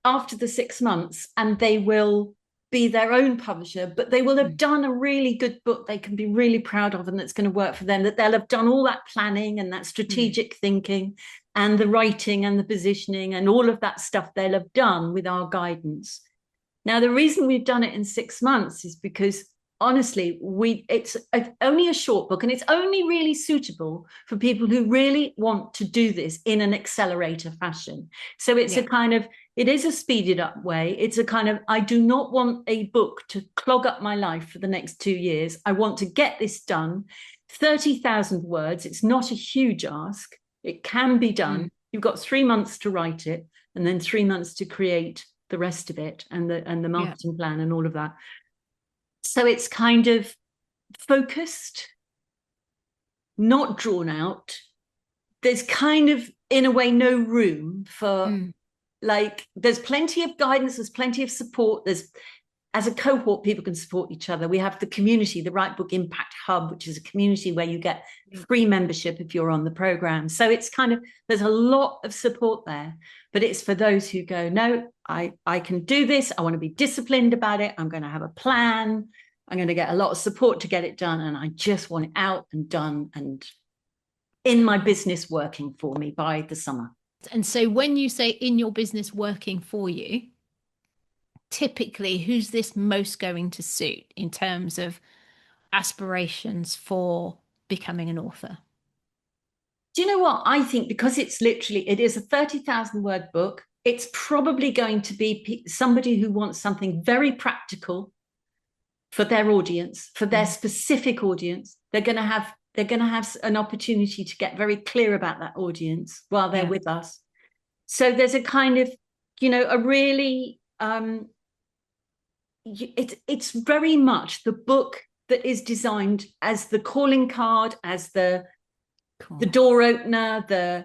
after the 6 months and they will be their own publisher, but they will have done a really good book they can be really proud of and that's going to work for them, that they'll have done all that planning and that strategic thinking and the writing and the positioning and all of that stuff they'll have done with our guidance. Now, the reason we've done it in 6 months is because honestly, it's only a short book and it's only really suitable for people who really want to do this in an accelerator fashion. So it's it is a speeded up way. It's a kind of, I do not want a book to clog up my life for the next 2 years. I want to get this done. 30,000 words. It's not a huge ask. It can be done. You've got 3 months to write it and then 3 months to create the rest of it and the marketing plan and all of that. So it's kind of focused, not drawn out. There's kind of, in a way, no room for there's plenty of guidance, there's plenty of support. As a cohort, people can support each other. We have the community, the Write Book Impact Hub, which is a community where you get free membership if you're on the program. So it's kind of, there's a lot of support there, but it's for those who go, no, I can do this. I want to be disciplined about it. I'm going to have a plan. I'm going to get a lot of support to get it done. And I just want it out and done and in my business working for me by the summer. And so when you say in your business working for you, typically who's this most going to suit in terms of aspirations for becoming an author? Do you know what? I think because it is a 30,000 word book, it's probably going to be somebody who wants something very practical for their audience, for their specific audience. They're going to have an opportunity to get very clear about that audience while they're with us. So there's a kind of, a really, it's very much the book that is designed as the calling card, as the door opener, the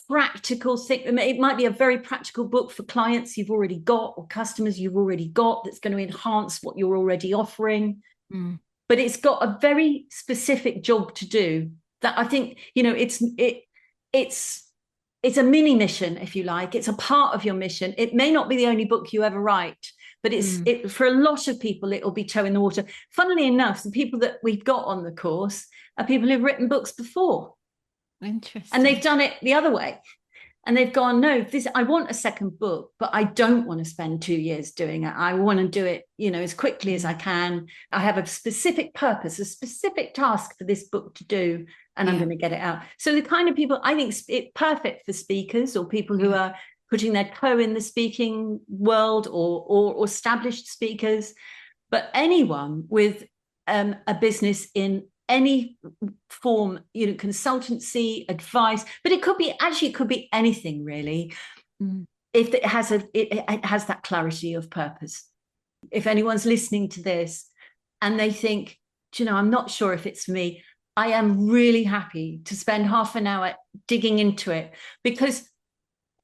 practical thing. It might be a very practical book for clients you've already got or customers you've already got that's going to enhance what you're already offering. But it's got a very specific job to do that I think, it's a mini mission, if you like. It's a part of your mission. It may not be the only book you ever write, but for a lot of people, it'll be toe in the water. Funnily enough, the people that we've got on the course are people who've written books before. Interesting. And they've done it the other way. And they've gone, no, I want a second book, but I don't want to spend 2 years doing it. I want to do it, as quickly as I can. I have a specific purpose, a specific task for this book to do, and I'm going to get it out. So the kind of people, I think it's perfect for speakers or people who are putting their toe in the speaking world or established speakers, but anyone with a business in any form, consultancy, advice, but it could be anything really. If it has that clarity of purpose. If anyone's listening to this and they think, I'm not sure if it's for me, I am really happy to spend half an hour digging into it, because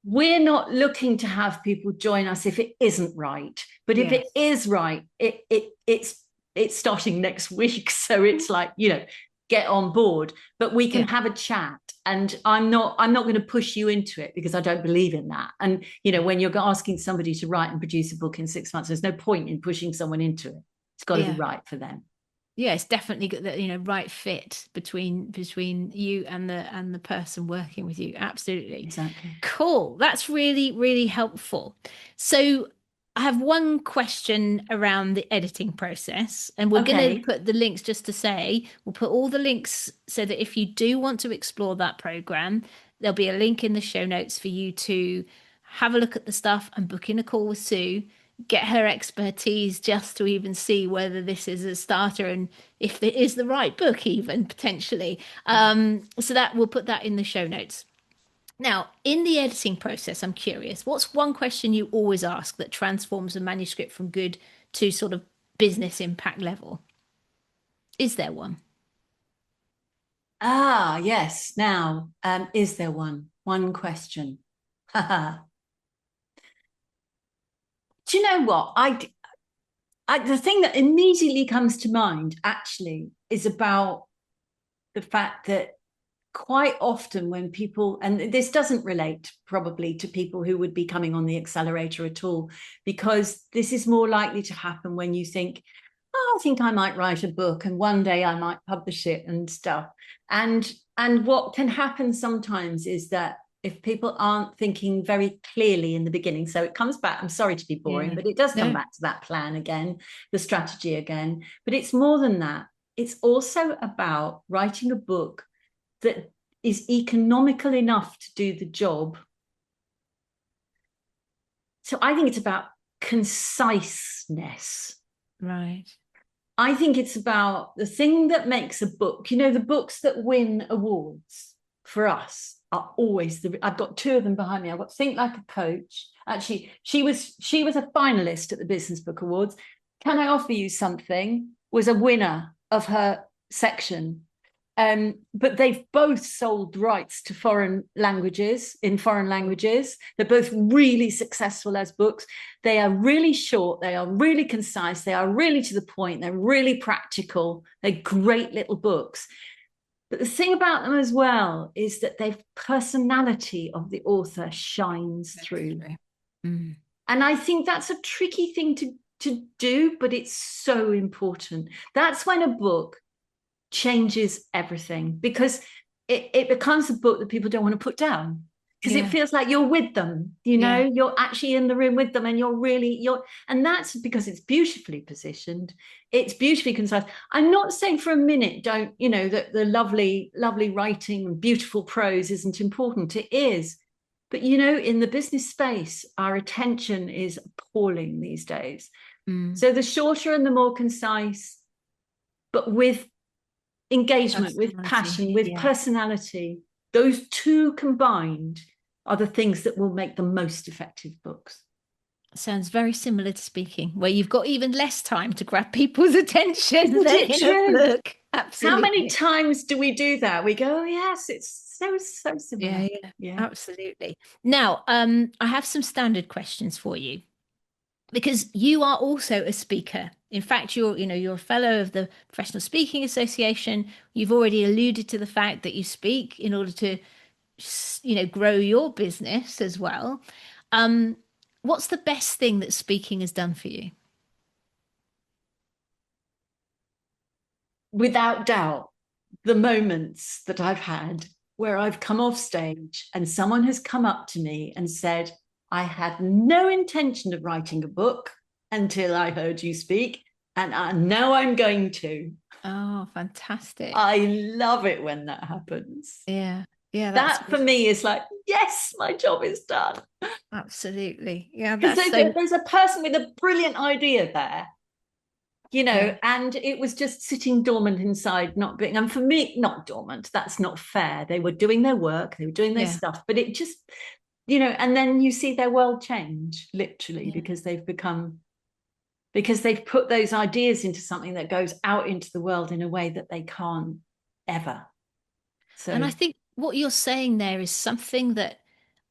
we're not looking to have people join us if it isn't right. But if it is right, it's starting next week. So it's like, get on board, but we can have a chat. And I'm not going to push you into it because I don't believe in that. And, when you're asking somebody to write and produce a book in 6 months, there's no point in pushing someone into it. It's got to be right for them. Yeah, it's definitely good that right fit between you and the person working with you. Absolutely. Exactly. Cool. That's really, really helpful. So I have one question around the editing process, and we're going to put the links, just to say, we'll put all the links so that if you do want to explore that program, there'll be a link in the show notes for you to have a look at the stuff and book in a call with Sue, get her expertise just to even see whether this is a starter and if it is the right book even potentially. So that we'll put that in the show notes. Now, in the editing process, I'm curious, what's one question you always ask that transforms a manuscript from good to sort of business impact level? Is there one? Ah, yes. Now, is there one question? Do you know what? The thing that immediately comes to mind actually is about the fact that quite often when people, and this doesn't relate probably to people who would be coming on the accelerator at all, because this is more likely to happen when you think, oh, I think I might write a book and one day I might publish it and stuff. And what can happen sometimes is that if people aren't thinking very clearly in the beginning, so it comes back, I'm sorry to be boring, Yeah. but it does come No. back to that plan again, the strategy again. But it's more than that. It's also about writing a book that is economical enough to do the job. So I think it's about conciseness. Right. I think it's about the thing that makes a book. You know, the books that win awards for us are always I've got two of them behind me. I've got Think Like a Coach. Actually, she was a finalist at the Business Book Awards. Can I Offer You Something? Was a winner of her section. But they've both sold rights to foreign languages. They're both really successful as books. They are really short. They are really concise. They are really to the point. They're really practical. They're great little books. But the thing about them as well is that the personality of the author shines through. Mm. And I think that's a tricky thing to do, but it's so important. That's when a book changes everything, because it becomes a book that people don't want to put down, because it feels like you're with them, you're actually in the room with them, and and that's because it's beautifully positioned, it's beautifully concise. I'm not saying for a minute don't, that the lovely writing and beautiful prose isn't important. It is. But in the business space, our attention is appalling these days. So the shorter and the more concise, but with engagement, with passion, with personality, those two combined are the things that will make the most effective books. Sounds very similar to speaking, where you've got even less time to grab people's attention Isn't than it in true? a book. Absolutely. How many times do we do that? We go, oh yes, it's so similar. Yeah, absolutely. Now, I have some standard questions for you, because you are also a speaker. In fact, you're a fellow of the Professional Speaking Association. You've already alluded to the fact that you speak in order to, grow your business as well. Um, what's the best thing that speaking has done for you? Without doubt, the moments that I've had where I've come off stage and someone has come up to me and said, I had no intention of writing a book until I heard you speak, and I know I'm going to. Oh, fantastic. I love it when that happens. Yeah. Yeah, that's That for me is like, yes, my job is done. absolutely. Yeah, Because that's so. there's a person with a brilliant idea there, Yeah. and it was just sitting dormant inside, not being, and for me, not dormant, that's not fair. They were doing their work, they were doing their Yeah. stuff, but it just, and then you see their world change literally, Yeah. because they've put those ideas into something that goes out into the world in a way that they can't ever. And I So think what you're saying there is something that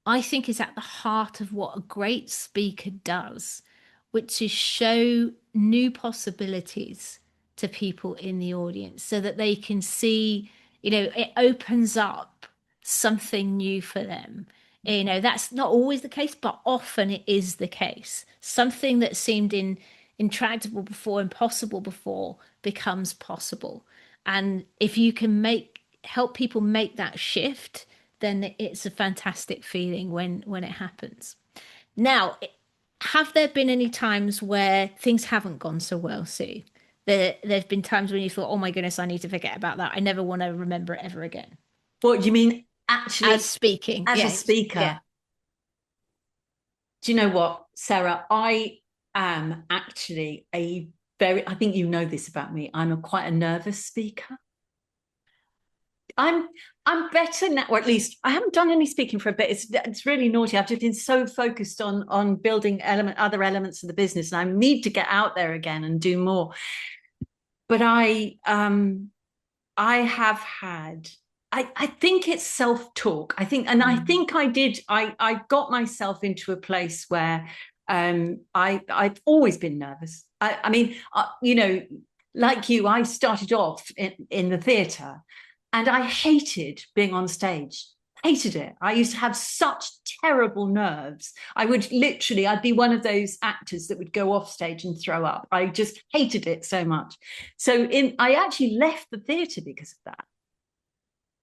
I think is at the heart of what a great speaker does, which is show new possibilities to people in the audience so that they can see, it opens up something new for them. That's not always the case, but often it is the case. Something that seemed intractable before, impossible before, becomes possible. And if you can help people make that shift, then it's a fantastic feeling when it happens. Now, have there been any times where things haven't gone so well, Sue? There've been times when you thought, oh my goodness, I need to forget about that. I never want to remember it ever again. what do you mean As actually speaking, as a yeah, yeah, speaker? Do you know what, Sarah? I am actually I think you know this about me. I'm quite a nervous speaker. I'm better now, or at least I haven't done any speaking for a bit. It's really naughty. I've just been so focused on building other elements of the business, and I need to get out there again and do more. But I have had, I think it's self-talk. I think I got myself into a place where I've always been nervous. I mean, you know, like you, I started off in the theatre, and I hated being on stage. Hated it. I used to have such terrible nerves. I'd be one of those actors that would go off stage and throw up. I just hated it so much. I actually left the theatre because of that.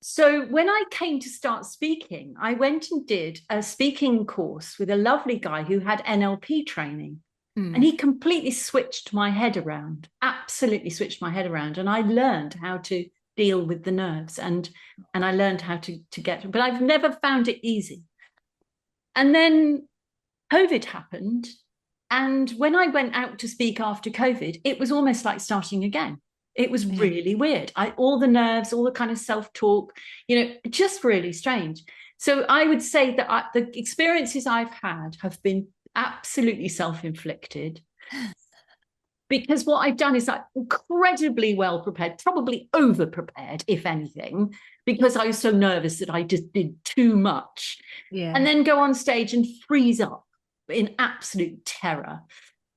So when I came to start speaking, I went and did a speaking course with a lovely guy who had NLP training. And he completely switched my head around, absolutely switched my head around. And I learned how to deal with the nerves, and I learned how to get, but I've never found it easy. And then COVID happened. And when I went out to speak after COVID, it was almost like starting again. It was really weird. All the nerves, all the kind of self-talk, you know, just really strange. So I would say that the experiences I've had have been absolutely self-inflicted, because what I've done is like incredibly well prepared, probably over prepared, if anything, because I was so nervous that I just did too much. And then go on stage and freeze up in absolute terror.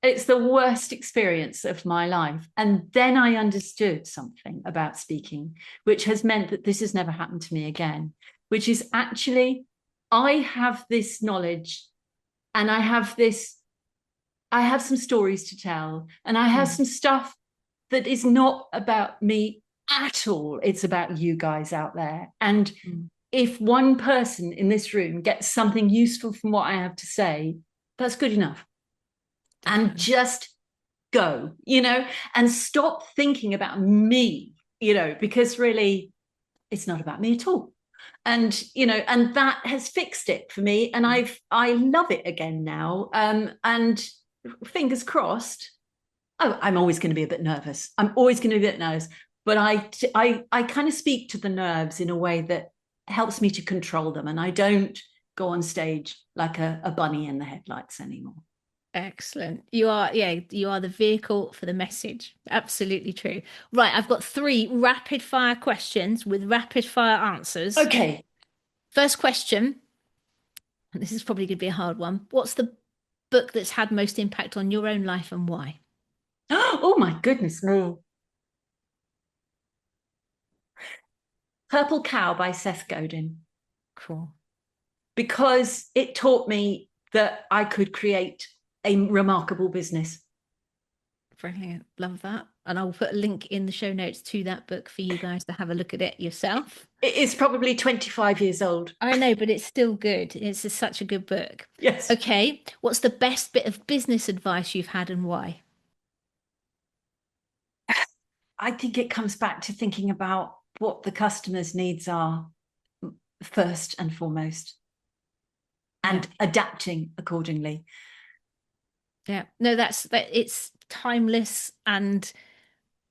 It's the worst experience of my life. And then I understood something about speaking, which has meant that this has never happened to me again, which is actually, I have this knowledge, and I have some stories to tell, and I have some stuff that is not about me at all. It's about you guys out there. And if one person in this room gets something useful from what I have to say, that's good enough. And just go, you know, and stop thinking about me, you know, because really it's not about me at all. And, you know, and that has fixed it for me. And I love it again now. And fingers crossed. Oh, I'm always going to be a bit nervous. I'm always going to be a bit nervous. But I kind of speak to the nerves in a way that helps me to control them. And I don't go on stage like a bunny in the headlights anymore. Excellent. You are the vehicle for the message. Absolutely true. Right, I've got 3 rapid fire questions with rapid fire answers. Okay. First question, and this is probably going to be a hard one. What's the book that's had most impact on your own life, and why? Oh my goodness me. Purple Cow by Seth Godin. Cool. Because it taught me that I could create a remarkable business. Brilliant. Love that. And I'll put a link in the show notes to that book for you guys to have a look at it yourself. It is probably 25 years old. I know, but it's still good. It's such a good book. Yes. Okay. What's the best bit of business advice you've had, and why? I think it comes back to thinking about what the customer's needs are first and foremost, and adapting accordingly. Yeah, no, it's timeless and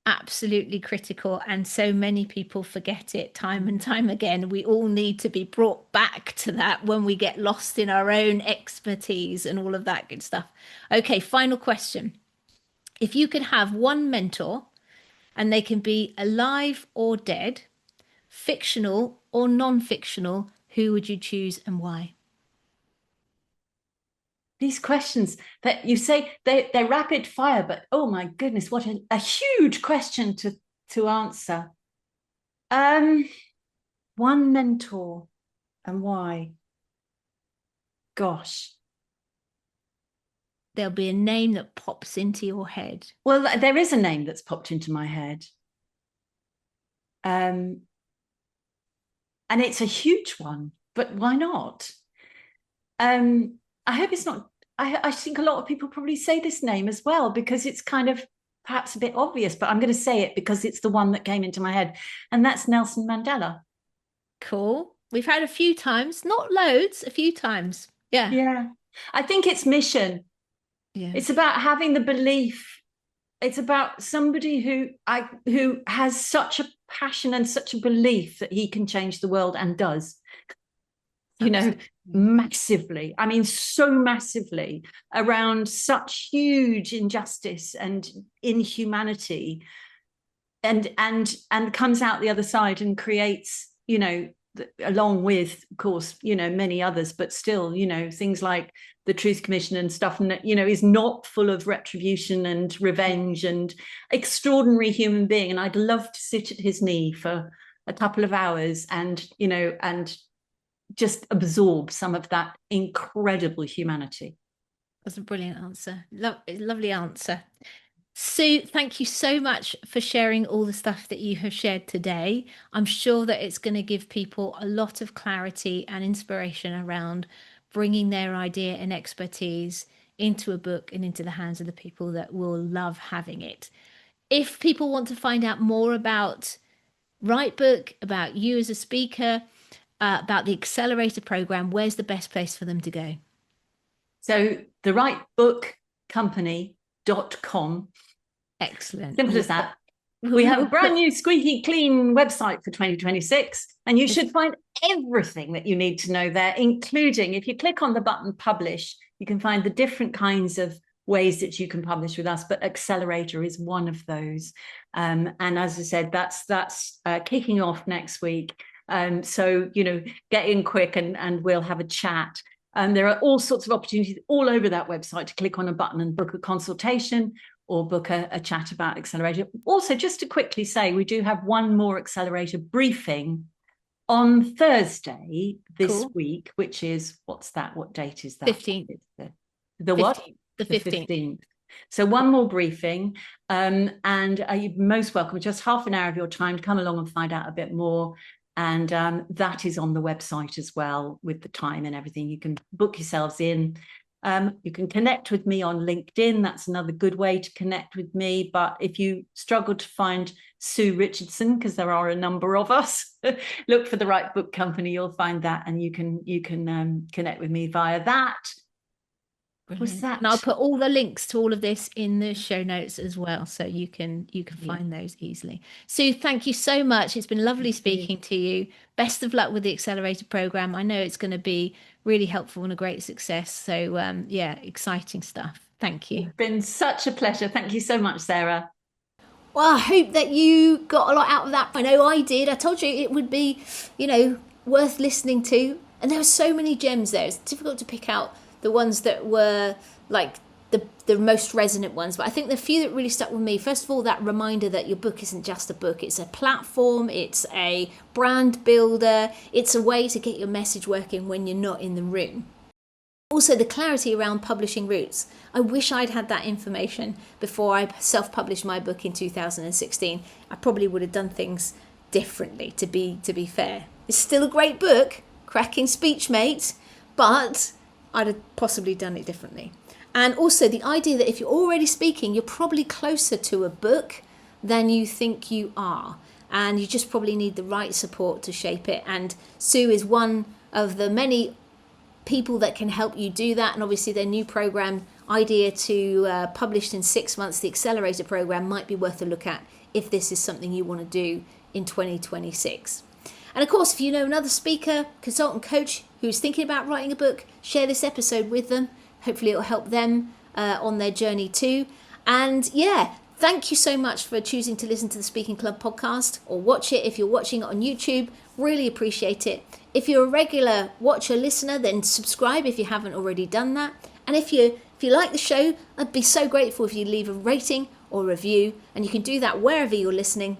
absolutely critical. And so many people forget it time and time again. We all need to be brought back to that when we get lost in our own expertise and all of that good stuff. Okay, final question. If you could have one mentor, and they can be alive or dead, fictional or non-fictional, who would you choose and why? These questions that you say, they're rapid fire, but oh my goodness, what a huge question to answer. One mentor and why? Gosh. There'll be a name that pops into your head. Well, there is a name that's popped into my head. And it's a huge one, but why not? I hope it's not. I think a lot of people probably say this name as well, because it's kind of perhaps a bit obvious, but I'm going to say it because it's the one that came into my head, and that's Nelson Mandela. Cool. We've had a few times, not loads, a few times. Yeah. I think it's mission. It's about having the belief it's about somebody who has such a passion and such a belief that he can change the world, and does. Massively. I mean, so massively, around such huge injustice and inhumanity, and comes out the other side and creates, along with, of course, many others, but still, things like the Truth Commission and stuff, and is not full of retribution and revenge, and extraordinary human being. And I'd love to sit at his knee for a couple of hours and just absorb some of that incredible humanity. That's a brilliant answer. Lovely answer. Sue, thank you so much for sharing all the stuff that you have shared today. I'm sure that it's going to give people a lot of clarity and inspiration around bringing their idea and expertise into a book and into the hands of the people that will love having it. If people want to find out more about Write Book, about you as a speaker, about the Accelerator program, where's the best place for them to go? So thewritebookcompany.com. Excellent. Simple as that. We have a brand new squeaky clean website for 2026, and you should find everything that you need to know there, including, if you click on the button publish, you can find the different kinds of ways that you can publish with us, but Accelerator is one of those. And as I said, that's kicking off next week. So, get in quick and we'll have a chat. There are all sorts of opportunities all over that website to click on a button and book a consultation or book a chat about Accelerator. Also, just to quickly say, we do have one more Accelerator briefing on Thursday this week, which is, what's that? What date is that? 15th. The what? The 15th. So one more briefing, and you're most welcome. Just half an hour of your time to come along and find out a bit more. And that is on the website as well, with the time and everything. You can book yourselves in. You can connect with me on LinkedIn. That's another good way to connect with me. But if you struggle to find Sue Richardson, because there are a number of us, look for the Right Book Company. You'll find that, and you can connect with me via that. Was that? And I'll put all the links to all of this in the show notes as well, so you can find those easily. Sue, thank you so much. It's been lovely speaking to you. Best of luck with the Accelerator program. I know it's going to be really helpful and a great success. So exciting stuff. Thank you. It's been such a pleasure. Thank you so much, Sarah. Well, I hope that you got a lot out of that. I know I did. I told you it would be, worth listening to. And there were so many gems there. It's difficult to pick out the ones that were like the most resonant ones. But I think the few that really stuck with me, first of all, that reminder that your book isn't just a book. It's a platform. It's a brand builder. It's a way to get your message working when you're not in the room. Also, the clarity around publishing routes. I wish I'd had that information before I self-published my book in 2016. I probably would have done things differently, to be fair. It's still a great book, cracking speech, mate, but I'd have possibly done it differently. And also the idea that if you're already speaking, you're probably closer to a book than you think you are. And you just probably need the right support to shape it. And Sue is one of the many people that can help you do that. And obviously their new program, Idea to Published in 6 months, the Accelerator program, might be worth a look at if this is something you want to do in 2026. And of course, if you know another speaker, consultant, coach who's thinking about writing a book, share this episode with them. Hopefully it'll help them on their journey too. And thank you so much for choosing to listen to the Speaking Club podcast, or watch it if you're watching it on YouTube. Really appreciate it. If you're a regular watcher, listener, then subscribe if you haven't already done that. And if you like the show, I'd be so grateful if you leave a rating or review. And you can do that wherever you're listening.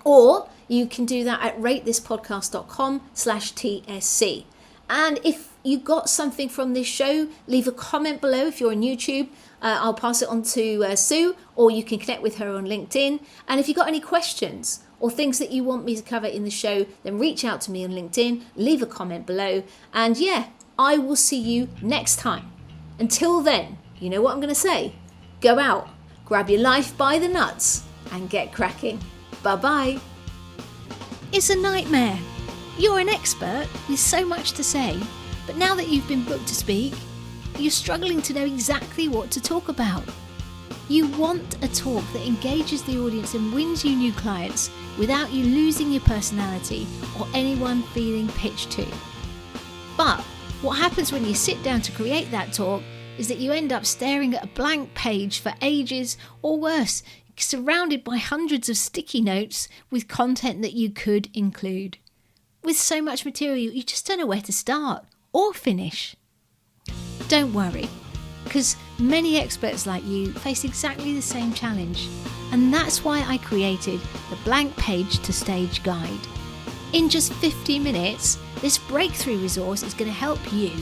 Or you can do that at ratethispodcast.com/TSC. And if you got something from this show, leave a comment below if you're on YouTube. I'll pass it on to Sue, or you can connect with her on LinkedIn. And if you've got any questions or things that you want me to cover in the show, then reach out to me on LinkedIn, leave a comment below. And I will see you next time. Until then, you know what I'm going to say? Go out, grab your life by the nuts, and get cracking. Bye-bye. It's a nightmare. You're an expert with so much to say, but now that you've been booked to speak, you're struggling to know exactly what to talk about. You want a talk that engages the audience and wins you new clients without you losing your personality or anyone feeling pitched to. But what happens when you sit down to create that talk is that you end up staring at a blank page for ages, or worse, surrounded by hundreds of sticky notes with content that you could include. With so much material, you just don't know where to start or finish. Don't worry, because many experts like you face exactly the same challenge, and that's why I created the Blank Page to Stage Guide. In just 50 minutes, this breakthrough resource is going to help you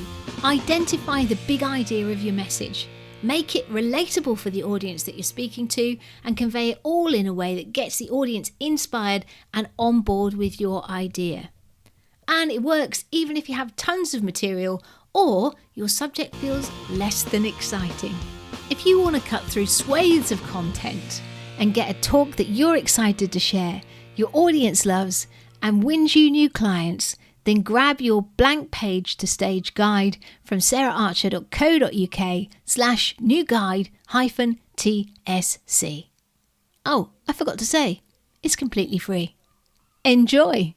identify the big idea of your message, make it relatable for the audience that you're speaking to, and convey it all in a way that gets the audience inspired and on board with your idea. And it works even if you have tons of material or your subject feels less than exciting. If you want to cut through swathes of content and get a talk that you're excited to share, your audience loves, and wins you new clients, then grab your Blank Page to Stage Guide from saraharcher.co.uk/new-guide-TSC. Oh, I forgot to say, it's completely free. Enjoy!